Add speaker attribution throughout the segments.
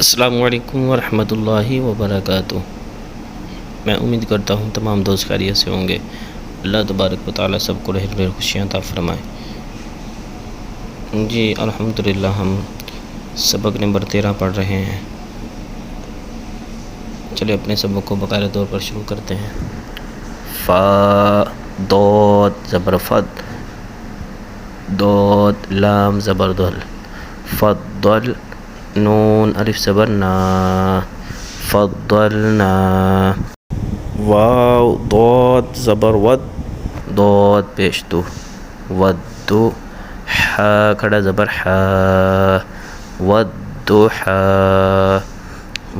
Speaker 1: السلام علیکم ورحمۃ اللہ وبرکاتہ۔ میں امید کرتا ہوں تمام دوست خیریت سے ہوں گے۔ اللہ تبارک و تعالیٰ سب کو ڈھیر ڈھیر خوشیاں عطا فرمائے۔ جی الحمدللہ ہم سبق نمبر 13 پڑھ رہے ہیں۔ چلے اپنے سبق کو باقاعدہ طور پر شروع کرتے ہیں۔ فا دود زبر فد، دود لام زبر دل، فضل نون الف زبر نا، فضلنا۔ واو ضاد زبر ود، ضاد پیش دو، ودو۔ حا کھڑا زبر حا، ودوحا۔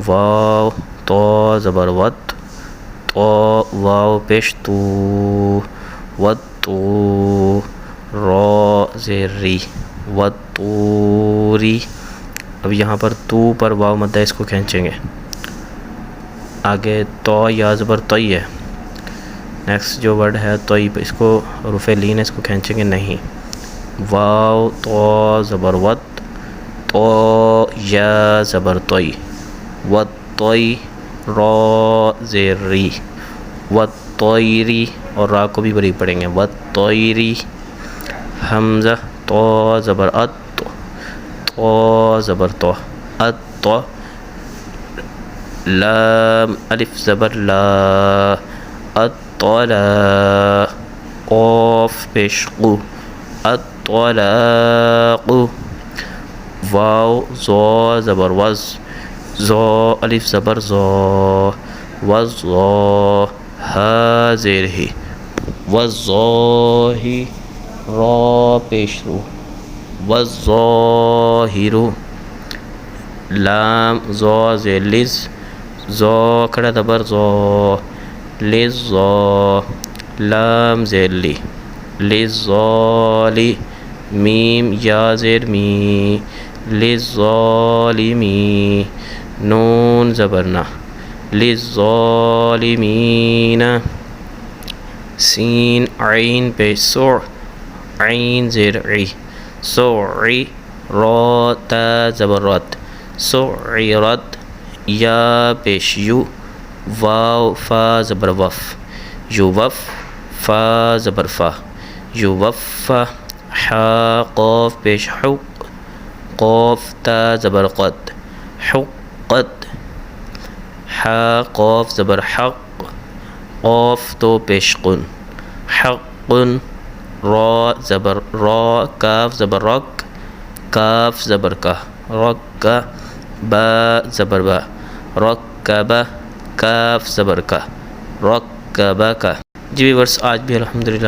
Speaker 1: واو تو زبر ود، تو واو پیش تو، ودو۔ را زیر ری، ودوری۔ اب یہاں پر تو پر واو مدہ اس کو کھینچیں گے۔ آگے تو یا زبر توئی ہے، نیکسٹ جو ورڈ ہے توئی، اس کو حروف لین اس کو کھینچیں گے نہیں۔ واو تو زبر ود، تو یا زبر توئی، ود توئی۔ را زیر ری، ود توئری، اور را کو بھی بری پڑھیں گے، ود توئری۔ حمزہ تو زبر ات، تو زبر تو، ات تو۔ لام الف زبر لا، الطلا۔ قاف پیش قو، الطلاق۔ واو زو زبر وز، زو الف زبر زو، وزو۔ ہا زیر ہی، وزوہی۔ را پیش رو، والظاہر۔ لام زو زیر لز، زو کھڑا زبر زو، لزو۔ لام زیر لی، لزالی۔ میم یا زیر می، لظالمی۔ نون زبر نا، لظالمین۔ سین عین پیش سو، عین زیر عی، سوعی۔ را تا زبر رت، سعرت۔ یا پیش یو، واو فا زبر وف، یووف۔ فا زبر فا، یووفا۔ حا قاف پیش حق، قاف تا زبر قد، حقت۔ حا قاف زبر حق، قاف تو پیش قن، حقن۔ را زبر را، کاف زبر رک، کاف زبر کا، رکا۔ با زبر با، رکبہ۔ کاف زبر کا، رکبکا۔ جی ویورس آج بھی الحمدللہ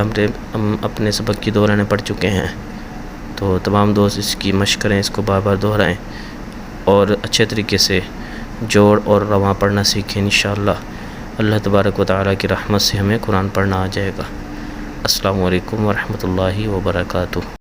Speaker 1: ہم اپنے سبق کی دورانیں پڑھ چکے ہیں، تو تمام دوست اس کی مشق کریں، اس کو بار بار دہرائیں اور اچھے طریقے سے جوڑ اور رواں پڑھنا سیکھیں انشاءاللہ۔ اللہ تبارک و تعالیٰ کی رحمت سے ہمیں قرآن پڑھنا آ جائے گا۔ السلام علیکم ورحمۃ اللہ وبرکاتہ۔